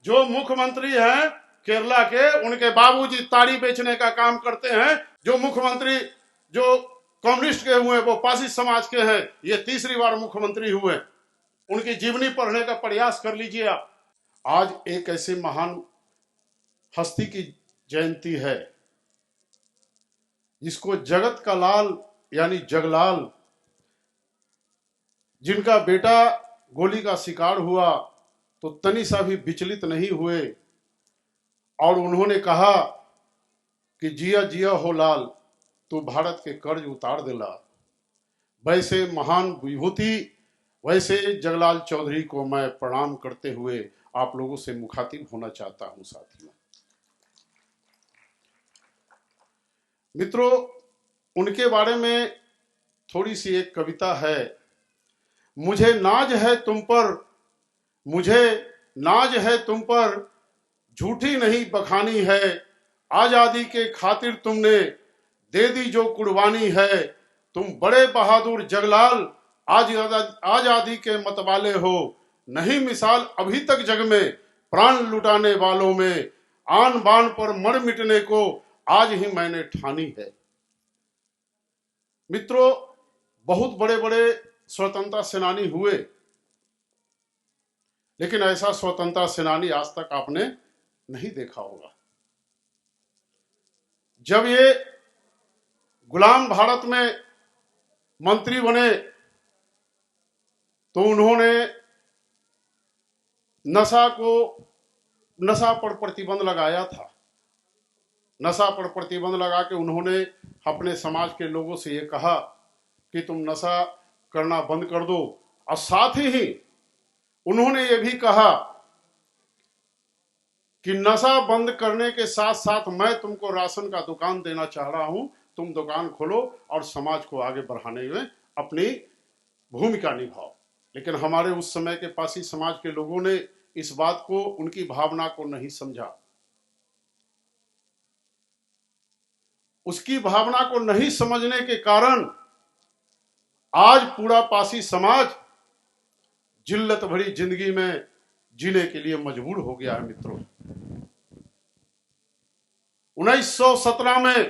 जो मुख्यमंत्री हैं केरला के, उनके बाबूजी ताड़ी बेचने का काम करते हैं। जो मुख्यमंत्री जो कम्युनिस्ट के हुए वो पासी समाज के हैं, ये तीसरी बार मुख्यमंत्री हुए। उनकी जीवनी पढ़ने का प्रयास कर लीजिए आप। आज एक ऐसे महान हस्ती की जयंती है जिसको जगत का लाल यानी जगलाल, जिनका बेटा गोली का शिकार हुआ तो तनी सा भी विचलित नहीं हुए और उन्होंने कहा कि जिया जिया हो लाल, तू भारत के कर्ज उतार दे लाल। वैसे महान विभूति, वैसे जगलाल चौधरी को मैं प्रणाम करते हुए आप लोगों से मुखातिब होना चाहता हूं। साथियों मित्रों, उनके बारे में थोड़ी सी एक कविता है। मुझे नाज है तुम पर, मुझे नाज है तुम पर, झूठी नहीं बखानी है। आजादी के खातिर तुमने दे दी जो कुर्बानी है। तुम बड़े बहादुर जगलाल, आजादी के मतवाले हो। नहीं मिसाल अभी तक जग में प्राण लुटाने वालों में। आन बान पर मर मिटने को आज ही मैंने ठानी है। मित्रों, बहुत बड़े बड़े स्वतंत्रता सेनानी हुए, लेकिन ऐसा स्वतंत्रता सेनानी आज तक आपने नहीं देखा होगा। जब ये गुलाम भारत में मंत्री बने तो उन्होंने नशा पर प्रतिबंध लगाया था। नशा पर प्रतिबंध लगा के उन्होंने अपने समाज के लोगों से ये कहा कि तुम नशा करना बंद कर दो, और साथ ही उन्होंने ये भी कहा कि नशा बंद करने के साथ साथ मैं तुमको राशन का दुकान देना चाह रहा हूं, तुम दुकान खोलो और समाज को आगे बढ़ाने में अपनी भूमिका निभाओ। लेकिन हमारे उस समय के पासी समाज के लोगों ने इस बात को, उनकी भावना को नहीं समझा। उसकी भावना को नहीं समझने के कारण आज पूरा पासी समाज जिल्लत भरी जिंदगी में जीने के लिए मजबूर हो गया है। मित्रों, 1917 में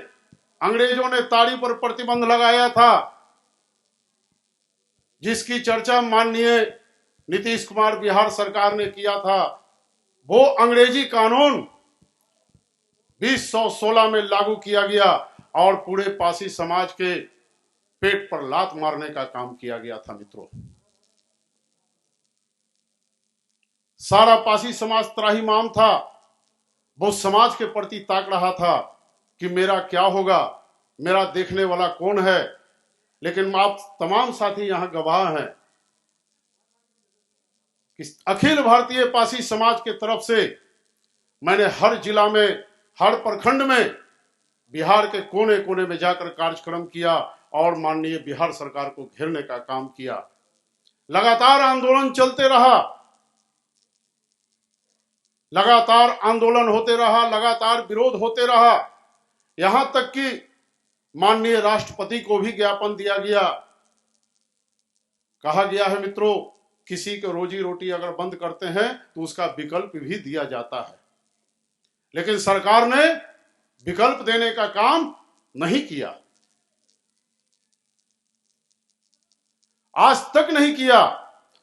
अंग्रेजों ने ताड़ी पर प्रतिबंध लगाया था, जिसकी चर्चा माननीय नीतीश कुमार बिहार सरकार ने किया था। वो अंग्रेजी कानून 2016 में लागू किया गया और पूरे पासी समाज के पेट पर लात मारने का काम किया गया था। मित्रों, सारा पासी समाज त्राहिमाम था। वो समाज के प्रति ताक रहा था कि मेरा क्या होगा, मेरा देखने वाला कौन है। लेकिन आप तमाम साथी यहां गवाह हैं कि अखिल भारतीय पासी समाज के तरफ से मैंने हर जिला में, हर प्रखंड में, बिहार के कोने कोने में जाकर कार्यक्रम किया और माननीय बिहार सरकार को घेरने का काम किया। लगातार आंदोलन चलते रहा, लगातार आंदोलन होते रहा, लगातार विरोध होते रहा। यहां तक कि माननीय राष्ट्रपति को भी ज्ञापन दिया गया। कहा गया है मित्रों, किसी को रोजी रोटी अगर बंद करते हैं तो उसका विकल्प भी दिया जाता है, लेकिन सरकार ने विकल्प देने का काम नहीं किया, आज तक नहीं किया।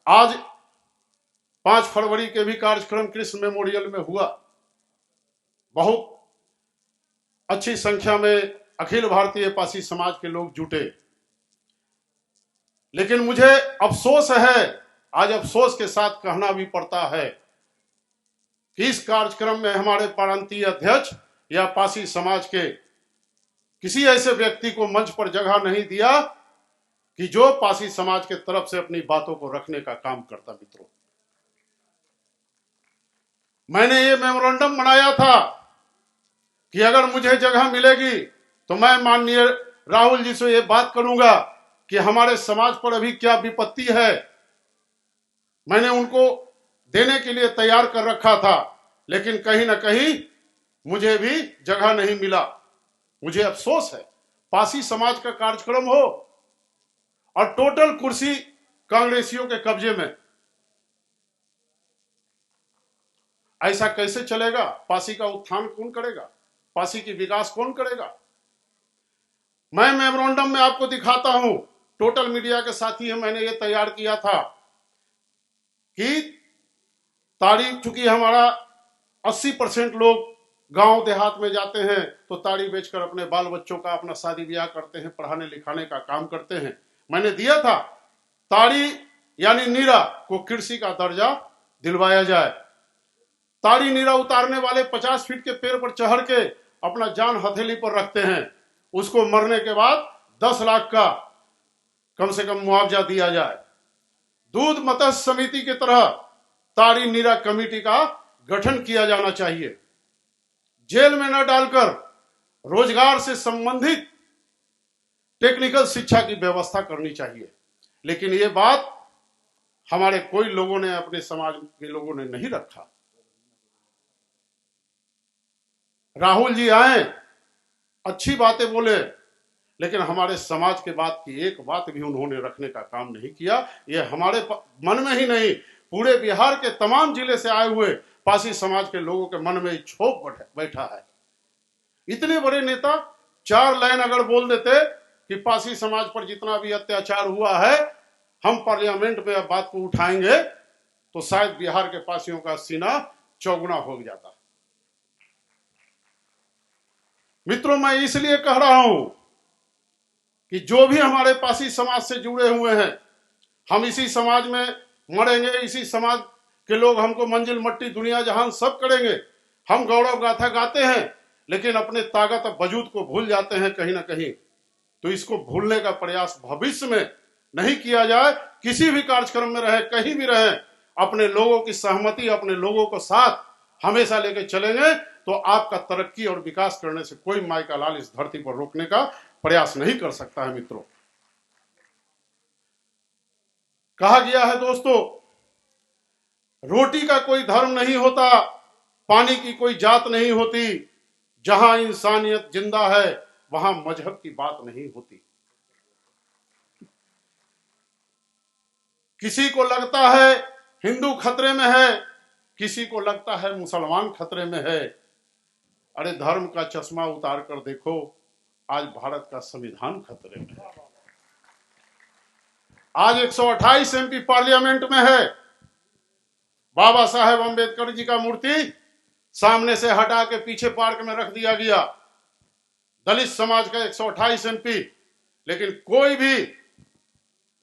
आज 5 फरवरी के भी कार्यक्रम कृष्ण मेमोरियल में हुआ। बहुत अच्छी संख्या में अखिल भारतीय पासी समाज के लोग जुटे। लेकिन मुझे अफसोस है, आज अफसोस के साथ कहना भी पड़ता है कि इस कार्यक्रम में हमारे प्रांतीय अध्यक्ष या पासी समाज के किसी ऐसे व्यक्ति को मंच पर जगह नहीं दिया कि जो पासी समाज के तरफ से अपनी बातों को रखने का काम करता। मित्रों, मैंने ये मेमोरेंडम बनाया था कि अगर मुझे जगह मिलेगी तो मैं माननीय राहुल जी से ये बात करूंगा कि हमारे समाज पर अभी क्या विपत्ति है। मैंने उनको देने के लिए तैयार कर रखा था, लेकिन कहीं ना कहीं मुझे भी जगह नहीं मिला। मुझे अफसोस है, पासी समाज का कार्यक्रम हो और टोटल कुर्सी कांग्रेसियों के कब्जे में। ऐसा कैसे चलेगा? पासी का उत्थान कौन करेगा? पासी की विकास कौन करेगा? मैं मेमोरेंडम में आपको दिखाता हूं, टोटल मीडिया के साथ ही मैंने ये तैयार किया था कि ताड़ी, चूंकि हमारा 80% लोग गांव देहात में जाते हैं तो ताड़ी बेचकर अपने बाल बच्चों का अपना शादी ब्याह करते हैं, पढ़ाने लिखाने का काम करते हैं। मैंने दिया था ताड़ी यानी नीरा को कृषि का दर्जा दिलवाया जाए। ताड़ी नीरा उतारने वाले 50 फीट के पेड़ पर चढ़ के अपना जान हथेली पर रखते हैं, उसको मरने के बाद 10 लाख का कम से कम मुआवजा दिया जाए। दूध मत्स्य समिति की तरह ताड़ी नीरा कमेटी का गठन किया जाना चाहिए। जेल में न डालकर रोजगार से संबंधित टेक्निकल शिक्षा की व्यवस्था करनी चाहिए। लेकिन ये बात हमारे कोई लोगों ने, अपने समाज के लोगों ने नहीं रखा। राहुल जी आए, अच्छी बातें बोले, लेकिन हमारे समाज के बात की एक बात भी उन्होंने रखने का काम नहीं किया। ये हमारे मन में ही नहीं, पूरे बिहार के तमाम जिले से आए हुए पासी समाज के लोगों के मन में क्षोभ बैठा है। इतने बड़े नेता 4 लाइन अगर बोल देते कि पासी समाज पर जितना भी अत्याचार हुआ है हम पार्लियामेंट में अब बात को उठाएंगे, तो शायद बिहार के पासियों का सीना चौगुना हो जाता। मित्रों, मैं इसलिए कह रहा हूं कि जो भी हमारे पासी समाज से जुड़े हुए हैं, हम इसी समाज में मरेंगे, इसी समाज के लोग हमको मंजिल मट्टी दुनिया जहान सब करेंगे। हम गौरव गाथा गाते हैं, लेकिन अपने ताकत और वजूद को भूल जाते हैं कहीं ना कहीं। तो इसको भूलने का प्रयास भविष्य में नहीं किया जाए। किसी भी कार्यक्रम में रहे, कहीं भी रहे, अपने लोगों की सहमति, अपने लोगों को साथ हमेशा लेके चलेंगे तो आपका तरक्की और विकास करने से कोई माई का लाल इस धरती पर रोकने का प्रयास नहीं कर सकता है। मित्रों, कहा गया है दोस्तों, रोटी का कोई धर्म नहीं होता, पानी की कोई जात नहीं होती, जहां इंसानियत जिंदा है वहां मजहब की बात नहीं होती। किसी को लगता है हिंदू खतरे में है, किसी को लगता है मुसलमान खतरे में है। अरे धर्म का चश्मा उतार कर देखो, आज भारत का संविधान खतरे में है। आज 128 एमपी पार्लियामेंट में है। बाबा साहेब अंबेडकर जी का मूर्ति सामने से हटा के पीछे पार्क में रख दिया गया। दलित समाज का 128 एमपी, लेकिन कोई भी,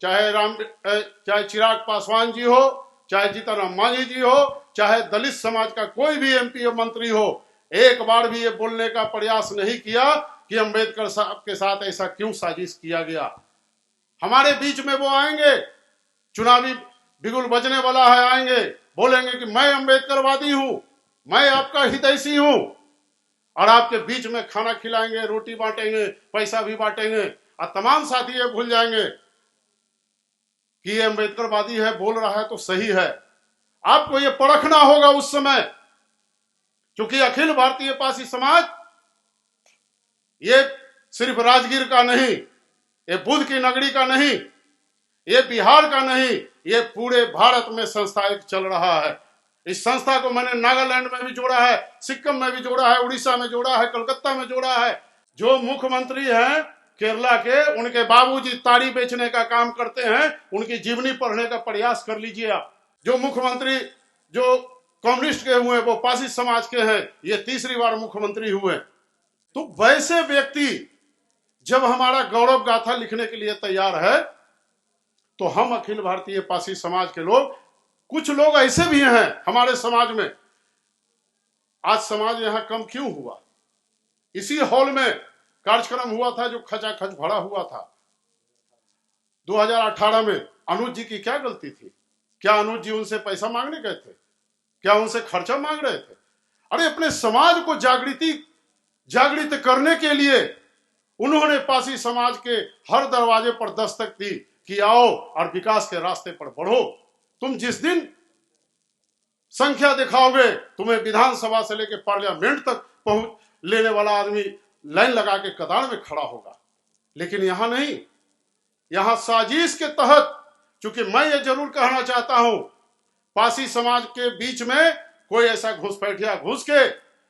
चाहे चिराग पासवान जी हो, चाहे जीतन राम मांझी जी हो, चाहे दलित समाज का कोई भी एमपी या मंत्री हो, एक बार भी ये बोलने का प्रयास नहीं किया कि अंबेडकर साहब के साथ ऐसा क्यों साजिश किया गया। हमारे बीच में वो आएंगे, चुनावी बिगुल बजने वाला है, आएंगे, बोलेंगे कि मैं अंबेडकरवादी हूं, मैं आपका हितैषी हूं, और आपके बीच में खाना खिलाएंगे, रोटी बांटेंगे, पैसा भी बांटेंगे, और तमाम साथी ये भूल जाएंगे कि ये अंबेडकरवादी है, बोल रहा है तो सही है। आपको ये परखना होगा उस समय, क्योंकि अखिल भारतीय पासी समाज ये सिर्फ राजगीर का नहीं, ये बुद्ध की नगरी का नहीं, ये बिहार का नहीं, ये पूरे भारत में संस्था एक चल रहा है। इस संस्था को मैंने नागालैंड में भी जोड़ा है, सिक्किम में भी जोड़ा है, उड़ीसा में जोड़ा है, कलकत्ता में जोड़ा है। जो मुख्यमंत्री हैं केरला के, उनके बाबूजी ताड़ी बेचने का काम करते हैं, उनकी जीवनी पढ़ने का प्रयास कर लीजिए आप। जो मुख्यमंत्री जो कम्युनिस्ट के हुए वो पासी समाज के हैं, ये तीसरी बार मुख्यमंत्री हुए। तो वैसे व्यक्ति जब हमारा गौरव गाथा लिखने के लिए तैयार है, तो हम अखिल भारतीय पासी समाज के लोग, कुछ लोग ऐसे भी हैं हमारे समाज में। आज समाज यहां कम क्यों हुआ? इसी हॉल में कार्यक्रम हुआ था जो खचाखच भरा हुआ था 2018 में। अनुज जी की क्या गलती थी? क्या अनुज जी उनसे पैसा मांगने गए थे? क्या उनसे खर्चा मांग रहे थे? अरे अपने समाज को जागृत करने के लिए उन्होंने पासी समाज के हर दरवाजे पर दस्तक दी कि आओ और विकास के रास्ते पर बढ़ो। तुम जिस दिन संख्या दिखाओगे, तुम्हें विधानसभा से लेकर पार्लियामेंट तक पहुंच लेने वाला आदमी लाइन लगा के कतार में खड़ा होगा। लेकिन यहां नहीं, यहां साजिश के तहत, चूंकि मैं ये जरूर कहना चाहता हूं, पासी समाज के बीच में कोई ऐसा घुसपैठिया घुस के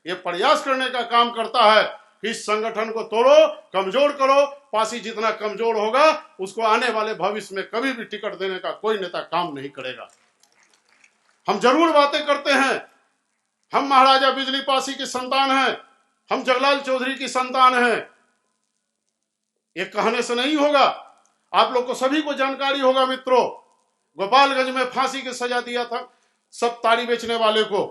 ये प्रयास करने का काम करता है कि इस संगठन को तोड़ो, कमजोर करो, पासी जितना कमजोर होगा उसको आने वाले भविष्य में कभी भी टिकट देने का कोई नेता काम नहीं करेगा। हम जरूर बातें करते हैं, हम महाराजा बिजली पासी की संतान हैं, हम जगलाल चौधरी की संतान हैं। ये कहने से नहीं होगा, आप लोग को सभी को जानकारी होगा मित्रों, गोपालगंज में फांसी की सजा दिया था सब ताड़ी बेचने वाले को,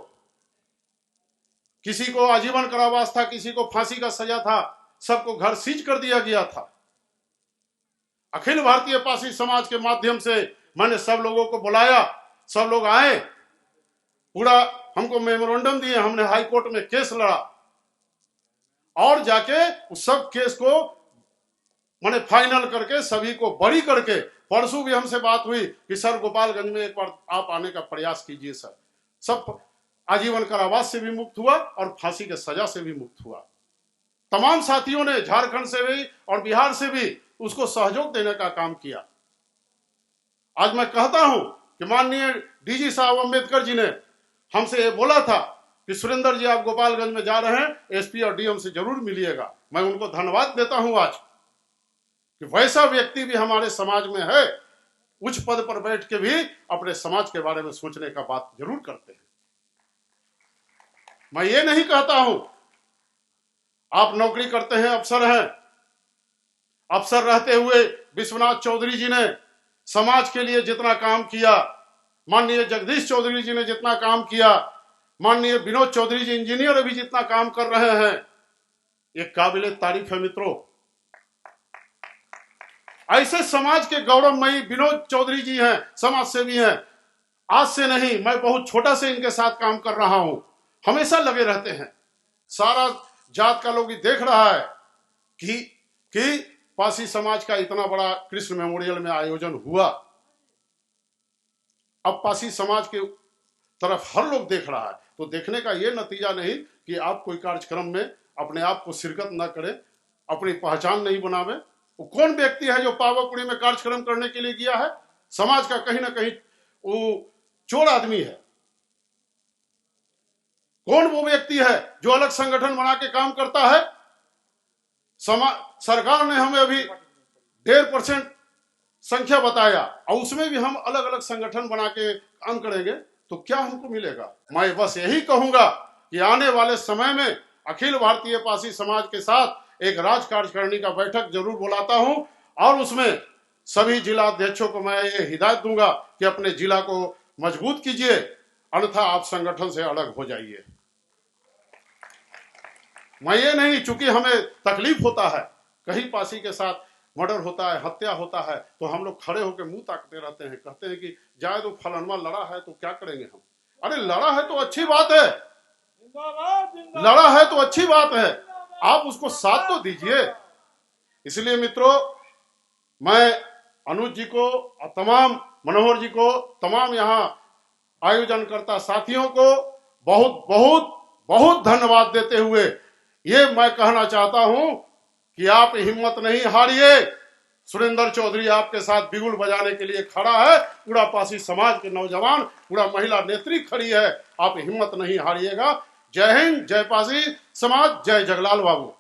किसी को आजीवन कारावास था, किसी को फांसी का सजा था, सबको घर सीज कर दिया गया था। अखिल भारतीय पासी समाज के माध्यम से मैंने सब लोगों को बुलाया, सब लोग आए, पूरा हमको मेमोरेंडम दिए, हमने हाई कोर्ट में केस लड़ा और जाके उस सब केस को मैंने फाइनल करके सभी को बरी करके, परसों भी हमसे बात हुई कि सर गोपालगंज में एक बार आप आने का प्रयास कीजिए सर। सब आजीवन कारावास से भी मुक्त हुआ और फांसी के सजा से भी मुक्त हुआ। तमाम साथियों ने झारखंड से भी और बिहार से भी उसको सहयोग देने का काम किया। आज मैं कहता हूं कि माननीय डीजी साहब अंबेडकर जी ने हमसे ये बोला था कि सुरेंद्र जी आप गोपालगंज में जा रहे हैं, एसपी और डीएम से जरूर मिलिएगा। मैं उनको धन्यवाद देता हूं आज कि वैसा व्यक्ति भी हमारे समाज में है, उच्च पद पर बैठ के भी अपने समाज के बारे में सोचने का बात जरूर करते हैं। मैं ये नहीं कहता हूं आप नौकरी करते हैं, अफसर हैं, अफसर रहते हुए विश्वनाथ चौधरी जी ने समाज के लिए जितना काम किया, माननीय जगदीश चौधरी जी ने जितना काम किया, माननीय विनोद चौधरी जी इंजीनियर अभी जितना काम कर रहे हैं, ये काबिले तारीफ है मित्रों। ऐसे समाज के गौरवमयी विनोद चौधरी जी हैं, समाज सेवी हैं। आज से नहीं, मैं बहुत छोटा से इनके साथ काम कर रहा हूं, हमेशा लगे रहते हैं। सारा जात का लोग देख रहा है कि पासी समाज का इतना बड़ा कृष्ण मेमोरियल में आयोजन हुआ। अब पासी समाज के तरफ हर लोग देख रहा है, तो देखने का यह नतीजा नहीं कि आप कोई कार्यक्रम में अपने आप को शिरकत ना करें, अपनी पहचान नहीं बनावे। वो कौन व्यक्ति है जो पावापुरी में कार्यक्रम करने के लिए गया है? समाज का कहीं ना कहीं वो चोर आदमी है। कौन वो व्यक्ति है जो अलग संगठन बना के काम करता है? सरकार ने हमें अभी 1.5% संख्या बताया और उसमें भी हम अलग अलग संगठन बना के काम करेंगे तो क्या हमको मिलेगा? मैं बस यही कहूंगा कि आने वाले समय में अखिल भारतीय पासी समाज के साथ एक राज कार्यकारिणी का बैठक जरूर बुलाता हूं और उसमें सभी जिला अध्यक्षों को मैं ये हिदायत दूंगा कि अपने जिला को मजबूत कीजिए, अन्यथा आप संगठन से अलग हो जाइए। मैं ये नहीं, चूंकि हमें तकलीफ होता है, कहीं पासी के साथ मर्डर होता है, हत्या होता है, तो हम लोग खड़े होकर मुंह ताकते रहते हैं, कहते हैं कि जाए तो फलानवा लड़ा है तो क्या करेंगे हम। अरे लड़ा है तो अच्छी बात है, लड़ा है तो अच्छी बात है, आप उसको साथ तो दीजिए। इसलिए मित्रों, मैं अनुज जी को और तमाम मनोहर जी को, तमाम यहाँ आयोजनकर्ता साथियों को बहुत बहुत बहुत धन्यवाद देते हुए ये मैं कहना चाहता हूं कि आप हिम्मत नहीं हारिए। सुरेंद्र चौधरी आपके साथ बिगुल बजाने के लिए खड़ा है, पूरा पासी समाज के नौजवान, पूरा महिला नेत्री खड़ी है, आप हिम्मत नहीं हारिएगा। जय हिंद, जय पासी समाज, जय जगलाल बाबू।